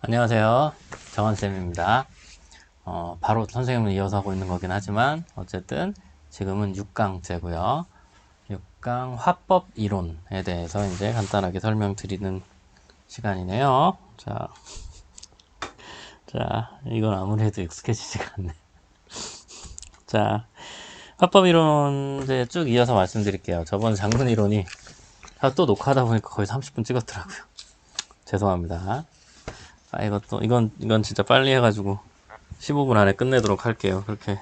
안녕하세요. 정한쌤입니다. 바로 선생님을 이어서 하고 있는 거긴 하지만 어쨌든 지금은 6강째고요. 6강 화법 이론에 대해서 이제 간단하게 설명드리는 시간이네요. 자, 이건 아무래도 익숙해지지가 않네. 자, 화법 이론 이제 쭉 이어서 말씀드릴게요. 저번 장문 이론이 또 녹화하다 보니까 거의 30분 찍었더라고요. 죄송합니다. 이건 진짜 빨리 해가지고 15분 안에 끝내도록 할게요. 그렇게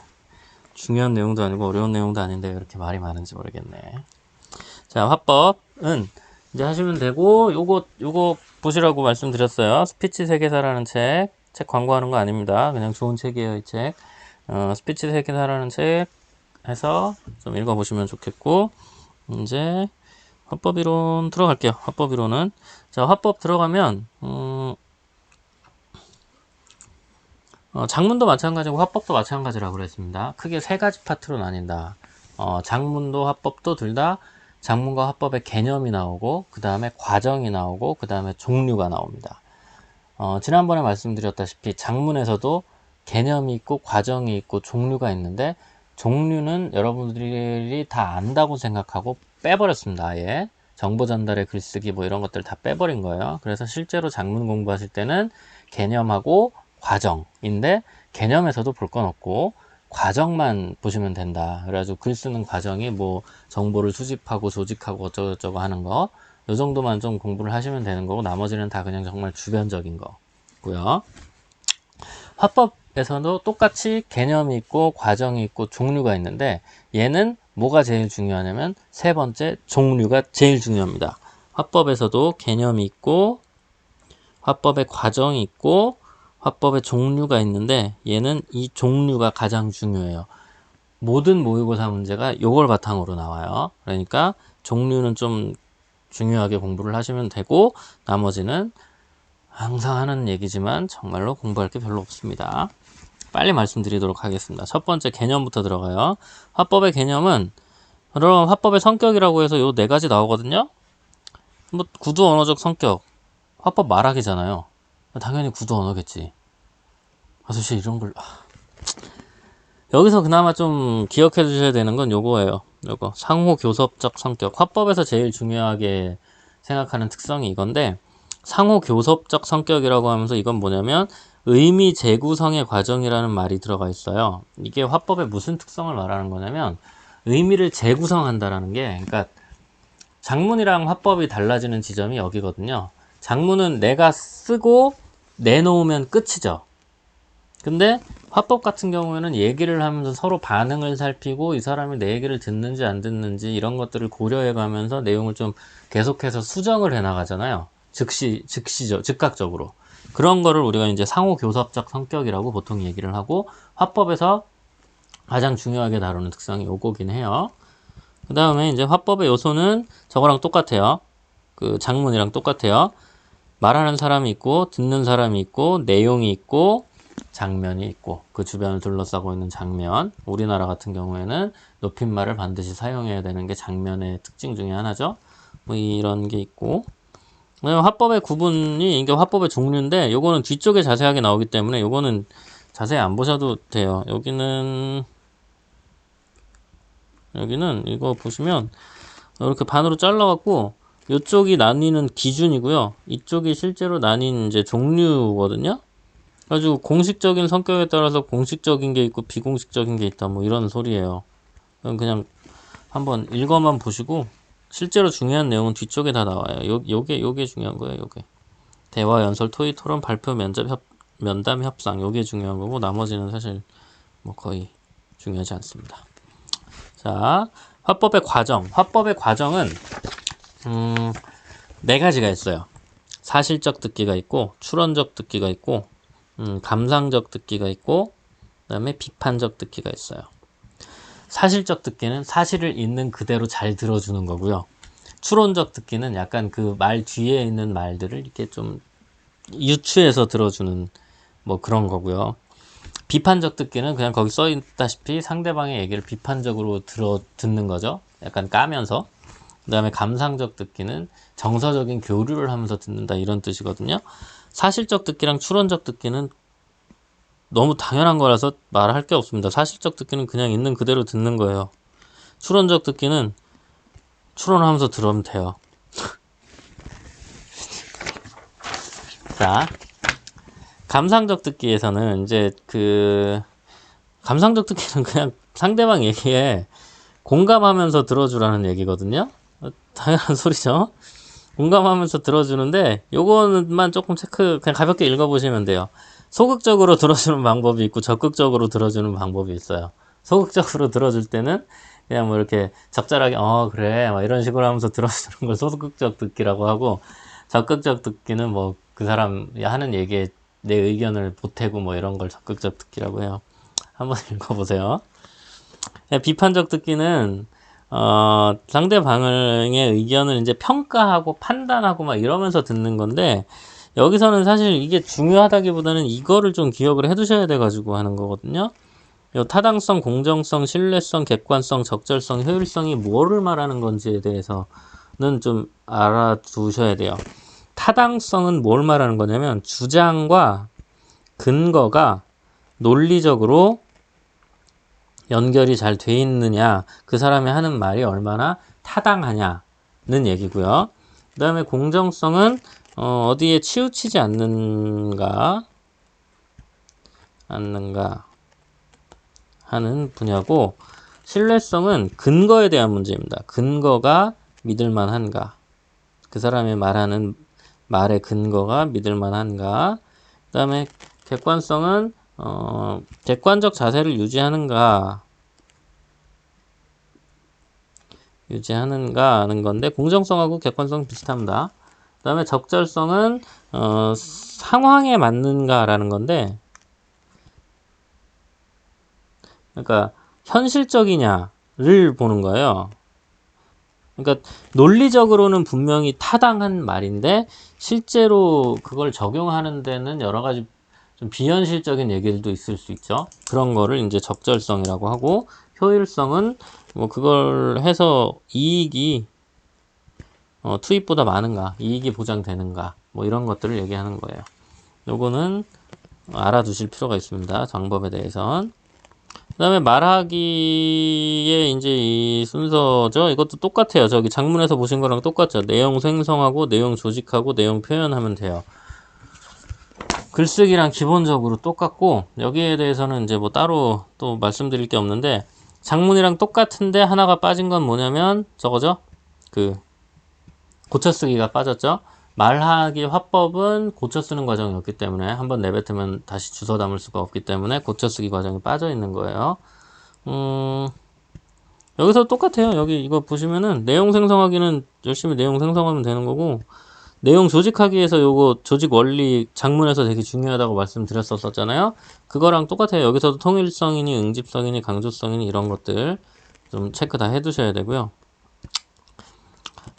중요한 내용도 아니고 어려운 내용도 아닌데 왜 이렇게 말이 많은지 모르겠네. 자, 화법은 이제 하시면 되고, 요거 보시라고 말씀드렸어요. 스피치 세계사라는 책 광고하는 거 아닙니다. 그냥 좋은 책이에요, 이 책. 스피치 세계사라는 책 해서 좀 읽어보시면 좋겠고, 이제 화법 이론 들어갈게요. 화법 이론은. 자, 화법 들어가면, 장문도 마찬가지고 화법도 마찬가지라고 그랬습니다. 크게 세 가지 파트로 나뉜다. 장문도 화법도 둘 다 장문과 화법의 개념이 나오고 그 다음에 과정이 나오고 그 다음에 종류가 나옵니다. 지난번에 말씀드렸다시피 장문에서도 개념이 있고 과정이 있고 종류가 있는데 종류는 여러분들이 다 안다고 생각하고 빼버렸습니다. 아예 정보 전달의 글쓰기 뭐 이런 것들 다 빼버린 거예요. 그래서 실제로 장문 공부하실 때는 개념하고 과정인데 개념에서도 볼 건 없고 과정만 보시면 된다. 그래가지고 글 쓰는 과정이 뭐 정보를 수집하고 조직하고 어쩌고저쩌고 하는 거, 요 정도만 좀 공부를 하시면 되는 거고 나머지는 다 그냥 정말 주변적인 거고요. 화법에서도 똑같이 개념이 있고 과정이 있고 종류가 있는데 얘는 뭐가 제일 중요하냐면 세 번째 종류가 제일 중요합니다. 화법에서도 개념이 있고 화법의 과정이 있고 화법의 종류가 있는데 얘는 이 종류가 가장 중요해요. 모든 모의고사 문제가 요걸 바탕으로 나와요. 그러니까 종류는 좀 중요하게 공부를 하시면 되고 나머지는 항상 하는 얘기지만 정말로 공부할 게 별로 없습니다. 빨리 말씀드리도록 하겠습니다. 첫 번째 개념부터 들어가요. 화법의 개념은 그럼 화법의 성격이라고 해서 요 네 가지 나오거든요. 뭐 구두 언어적 성격, 화법 말하기잖아요. 당연히 구두 언어겠지. 사실 이런 걸 여기서 그나마 좀 기억해 주셔야 되는 건 요거예요. 요거 상호 교섭적 성격. 화법에서 제일 중요하게 생각하는 특성이 이건데 상호 교섭적 성격이라고 하면서 이건 뭐냐면 의미 재구성의 과정이라는 말이 들어가 있어요. 이게 화법의 무슨 특성을 말하는 거냐면 의미를 재구성한다라는 게 그러니까 장문이랑 화법이 달라지는 지점이 여기거든요. 장문은 내가 쓰고 내놓으면 끝이죠. 근데 화법 같은 경우에는 얘기를 하면서 서로 반응을 살피고 이 사람이 내 얘기를 듣는지 안 듣는지 이런 것들을 고려해 가면서 내용을 좀 계속해서 수정을 해 나가잖아요. 즉각적으로. 그런 거를 우리가 이제 상호 교섭적 성격이라고 보통 얘기를 하고 화법에서 가장 중요하게 다루는 특성이 요거긴 해요. 그 다음에 이제 화법의 요소는 저거랑 똑같아요. 그 장문이랑 똑같아요. 말하는 사람이 있고 듣는 사람이 있고 내용이 있고 장면이 있고 그 주변을 둘러싸고 있는 장면. 우리나라 같은 경우에는 높임말을 반드시 사용해야 되는 게 장면의 특징 중에 하나죠. 뭐 이런 게 있고 화법의 구분이 이게 화법의 종류인데 요거는 뒤쪽에 자세하게 나오기 때문에 요거는 자세히 안 보셔도 돼요. 여기는 이거 보시면 이렇게 반으로 잘라갖고 이쪽이 나뉘는 기준이고요. 이쪽이 실제로 나뉜 이제 종류거든요. 아주 공식적인 성격에 따라서 공식적인 게 있고 비공식적인 게 있다. 뭐 이런 소리예요. 그냥 한번 읽어만 보시고 실제로 중요한 내용은 뒤쪽에 다 나와요. 요게 중요한 거예요. 요게 대화, 연설, 토의, 토론, 발표, 면담, 협상 요게 중요한 거고 나머지는 사실 뭐 거의 중요하지 않습니다. 자, 화법의 과정. 화법의 과정은 네 가지가 있어요. 사실적 듣기가 있고 추론적 듣기가 있고 감상적 듣기가 있고 그 다음에 비판적 듣기가 있어요. 사실적 듣기는 사실을 있는 그대로 잘 들어주는 거고요. 추론적 듣기는 약간 그 말 뒤에 있는 말들을 이렇게 좀 유추해서 들어주는 뭐 그런 거고요. 비판적 듣기는 그냥 거기 써 있다시피 상대방의 얘기를 비판적으로 듣는 거죠. 약간 까면서. 그 다음에 감상적 듣기는 정서적인 교류를 하면서 듣는다 이런 뜻이거든요. 사실적 듣기랑 추론적 듣기는 너무 당연한 거라서 말할 게 없습니다. 사실적 듣기는 그냥 있는 그대로 듣는 거예요. 추론적 듣기는 추론하면서 들으면 돼요. 자, 감상적 듣기에서는 이제 감상적 듣기는 그냥 상대방 얘기에 공감하면서 들어주라는 얘기거든요. 당연한 소리죠. 공감하면서 들어주는데 요거만 조금 그냥 가볍게 읽어보시면 돼요. 소극적으로 들어주는 방법이 있고 적극적으로 들어주는 방법이 있어요. 소극적으로 들어줄 때는 그냥 뭐 이렇게 적절하게 그래 막 이런 식으로 하면서 들어주는 걸 소극적 듣기라고 하고, 적극적 듣기는 뭐 그 사람 하는 얘기에 내 의견을 보태고 뭐 이런 걸 적극적 듣기라고 해요. 한번 읽어보세요. 비판적 듣기는 상대방의 의견을 이제 평가하고 판단하고 막 이러면서 듣는 건데, 여기서는 사실 이게 중요하다기보다는 이거를 좀 기억을 해두셔야 돼가지고 하는 거거든요. 요 타당성, 공정성, 신뢰성, 객관성, 적절성, 효율성이 뭐를 말하는 건지에 대해서는 좀 알아두셔야 돼요. 타당성은 뭘 말하는 거냐면 주장과 근거가 논리적으로 연결이 잘 돼 있느냐, 그 사람이 하는 말이 얼마나 타당하냐는 얘기고요. 그 다음에 공정성은 어디에 치우치지 않는가 하는 분야고, 신뢰성은 근거에 대한 문제입니다. 근거가 믿을만한가, 그 사람이 말하는 말의 근거가 믿을만한가. 그 다음에 객관성은 객관적 자세를 유지하는가 하는 건데, 공정성하고 객관성 비슷합니다. 그 다음에 적절성은 상황에 맞는가라는 건데, 그러니까 현실적이냐를 보는 거예요. 그러니까 논리적으로는 분명히 타당한 말인데 실제로 그걸 적용하는 데는 여러 가지 좀 비현실적인 얘기들도 있을 수 있죠. 그런 거를 이제 적절성이라고 하고, 효율성은 뭐 그걸 해서 이익이 투입보다 많은가, 이익이 보장되는가, 뭐 이런 것들을 얘기하는 거예요. 요거는 알아두실 필요가 있습니다. 방법에 대해선. 그 다음에 말하기에 이제 이 순서죠. 이것도 똑같아요. 저기 장문에서 보신 거랑 똑같죠. 내용 생성하고 내용 조직하고 내용 표현하면 돼요. 글쓰기랑 기본적으로 똑같고, 여기에 대해서는 이제 뭐 따로 또 말씀드릴 게 없는데, 장문이랑 똑같은데 하나가 빠진 건 뭐냐면 저거죠. 고쳐쓰기가 빠졌죠. 말하기 화법은 고쳐쓰는 과정이 없기 때문에, 한번 내뱉으면 다시 주워 담을 수가 없기 때문에 고쳐쓰기 과정이 빠져 있는 거예요. 여기서 똑같아요. 여기 이거 보시면은 내용 생성하기는 열심히 내용 생성하면 되는 거고, 내용 조직하기 위해서 요거 조직 원리 장문에서 되게 중요하다고 말씀드렸었잖아요. 그거랑 똑같아요. 여기서도 통일성이니 응집성이니 강조성이니 이런 것들 좀 체크 다 해두셔야 되고요.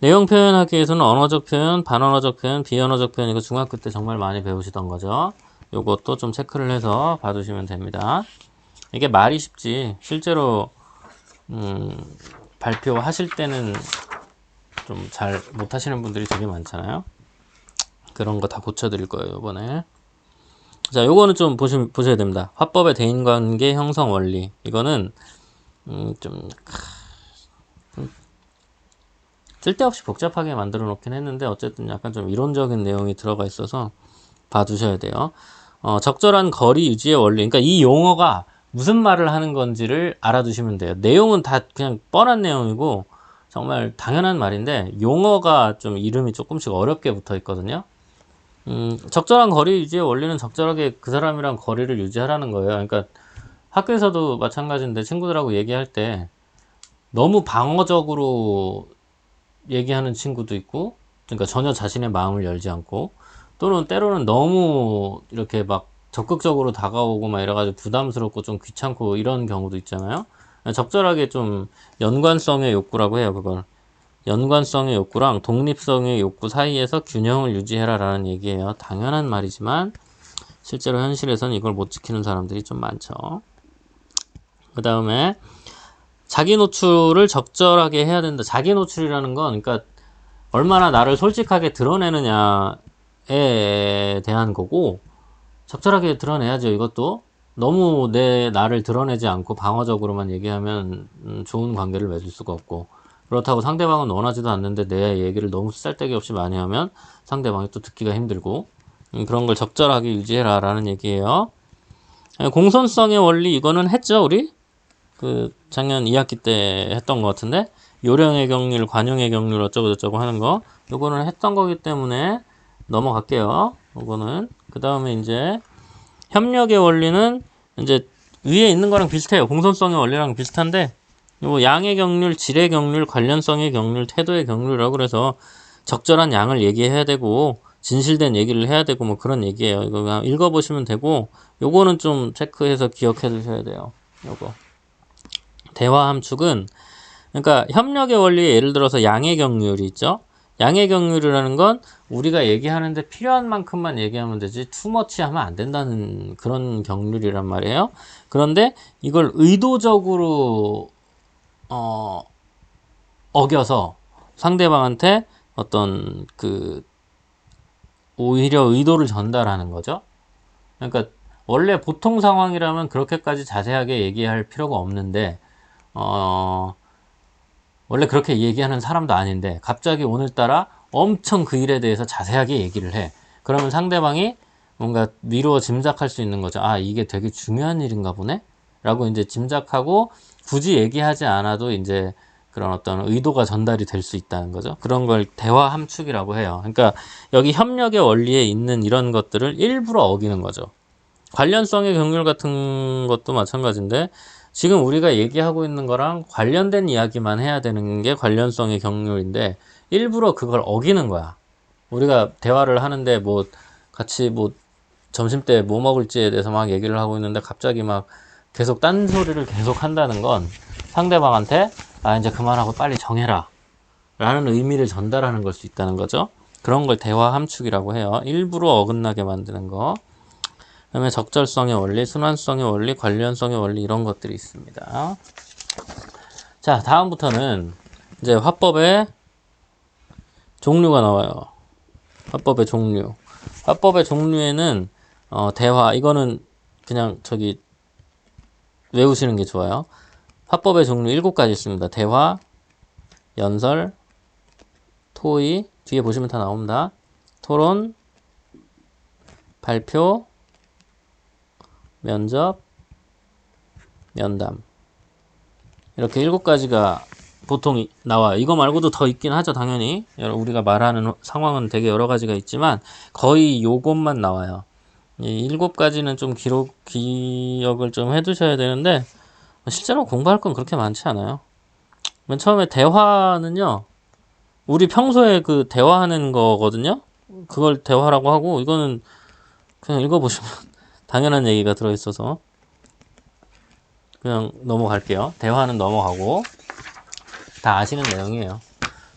내용 표현하기 위해서는 언어적 표현, 반언어적 표현, 비언어적 표현, 이거 중학교 때 정말 많이 배우시던 거죠. 요것도 좀 체크를 해서 봐두시면 됩니다. 이게 말이 쉽지 실제로 발표하실 때는 좀 잘 못하시는 분들이 되게 많잖아요. 그런 거 다 고쳐드릴 거예요, 이번에. 자, 요거는 좀 보셔야 됩니다. 화법의 대인관계 형성 원리. 이거는 좀 쓸데없이 복잡하게 만들어 놓긴 했는데, 어쨌든 약간 좀 이론적인 내용이 들어가 있어서 봐두셔야 돼요. 적절한 거리 유지의 원리. 그러니까 이 용어가 무슨 말을 하는 건지를 알아두시면 돼요. 내용은 다 그냥 뻔한 내용이고 정말 당연한 말인데, 용어가 좀 이름이 조금씩 어렵게 붙어 있거든요. 적절한 거리 유지의 원리는 적절하게 그 사람이랑 거리를 유지하라는 거예요. 그러니까 학교에서도 마찬가지인데, 친구들하고 얘기할 때 너무 방어적으로 얘기하는 친구도 있고, 그러니까 전혀 자신의 마음을 열지 않고, 또는 때로는 너무 이렇게 막 적극적으로 다가오고 막 이래가지고 부담스럽고 좀 귀찮고 이런 경우도 있잖아요. 적절하게 좀 연관성의 욕구라고 해요, 그걸. 연관성의 욕구랑 독립성의 욕구 사이에서 균형을 유지해라 라는 얘기예요. 당연한 말이지만 실제로 현실에서는 이걸 못 지키는 사람들이 좀 많죠. 그 다음에 자기 노출을 적절하게 해야 된다. 자기 노출이라는 건 그러니까 얼마나 나를 솔직하게 드러내느냐에 대한 거고, 적절하게 드러내야죠. 이것도 너무 나를 드러내지 않고 방어적으로만 얘기하면 좋은 관계를 맺을 수가 없고, 그렇다고 상대방은 원하지도 않는데 내 얘기를 너무 쓸데기 없이 많이 하면 상대방이 또 듣기가 힘들고, 그런 걸 적절하게 유지해라 라는 얘기예요. 공손성의 원리, 이거는 했죠 우리? 그 작년 2학기 때 했던 것 같은데, 요령의 경률, 관용의 경률 어쩌고 저쩌고 하는 거, 요거는 했던 거기 때문에 넘어갈게요. 요거는. 그 다음에 이제 협력의 원리는 이제 위에 있는 거랑 비슷해요. 공손성의 원리랑 비슷한데, 요 양의 경률, 질의 경률, 관련성의 경률, 태도의 경률이라고 그래서 적절한 양을 얘기해야 되고 진실된 얘기를 해야 되고 뭐 그런 얘기예요. 이거 그냥 읽어보시면 되고, 요거는 좀 체크해서 기억해 두셔야 돼요. 요거 대화 함축은, 그러니까 협력의 원리에 예를 들어서 양의 경률이 있죠. 양의 경률이라는 건 우리가 얘기하는데 필요한 만큼만 얘기하면 되지 투머치 하면 안 된다는 그런 경률이란 말이에요. 그런데 이걸 의도적으로 어겨서 상대방한테 어떤 오히려 의도를 전달하는 거죠. 그러니까 원래 보통 상황이라면 그렇게까지 자세하게 얘기할 필요가 없는데, 원래 그렇게 얘기하는 사람도 아닌데 갑자기 오늘따라 엄청 그 일에 대해서 자세하게 얘기를 해. 그러면 상대방이 뭔가 미루어 짐작할 수 있는 거죠. 아, 이게 되게 중요한 일인가 보네? 라고 이제 짐작하고 굳이 얘기하지 않아도 이제 그런 어떤 의도가 전달이 될 수 있다는 거죠. 그런 걸 대화 함축이라고 해요. 그러니까 여기 협력의 원리에 있는 이런 것들을 일부러 어기는 거죠. 관련성의 경률 같은 것도 마찬가지인데, 지금 우리가 얘기하고 있는 거랑 관련된 이야기만 해야 되는 게 관련성의 경률인데 일부러 그걸 어기는 거야. 우리가 대화를 하는데 뭐 같이 뭐 점심때 뭐 먹을지에 대해서 막 얘기를 하고 있는데 갑자기 막 계속 딴소리를 계속 한다는 건 상대방한테 아, 이제 그만하고 빨리 정해라 라는 의미를 전달하는 걸 수 있다는 거죠. 그런 걸 대화 함축이라고 해요. 일부러 어긋나게 만드는 거. 그다음에 적절성의 원리, 순환성의 원리, 관련성의 원리, 이런 것들이 있습니다. 자, 다음부터는 이제 화법의 종류가 나와요. 화법의 종류. 화법의 종류에는 대화, 이거는 그냥 외우시는 게 좋아요. 화법의 종류 7가지 있습니다. 대화, 연설, 토의, 뒤에 보시면 다 나옵니다. 토론, 발표, 면접, 면담. 이렇게 7가지가 보통 나와요. 이거 말고도 더 있긴 하죠, 당연히. 우리가 말하는 상황은 되게 여러 가지가 있지만 거의 요것만 나와요. 이 7가지는 좀 기억을 좀 해두셔야 되는데 실제로 공부할 건 그렇게 많지 않아요. 맨 처음에 대화는요, 우리 평소에 그 대화하는 거거든요. 그걸 대화라고 하고, 이거는 그냥 읽어보시면 당연한 얘기가 들어있어서 그냥 넘어갈게요. 대화는 넘어가고 다 아시는 내용이에요.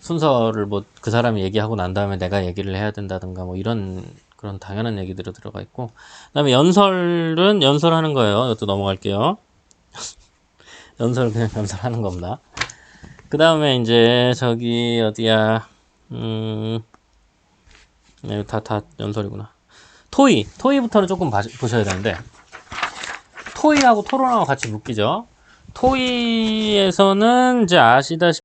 순서를 뭐 그 사람이 얘기하고 난 다음에 내가 얘기를 해야 된다든가 뭐 이런 그런 당연한 얘기들이 들어가 있고, 그 다음에 연설은 연설하는 거예요. 이것도 넘어갈게요. 연설 그냥 연설하는 겁니다. 그 다음에 이제 어디야, 네, 다 연설이구나. 토의부터는 조금 보셔야 되는데, 토의하고 토론하고 같이 묶이죠. 토의에서는 이제 아시다시피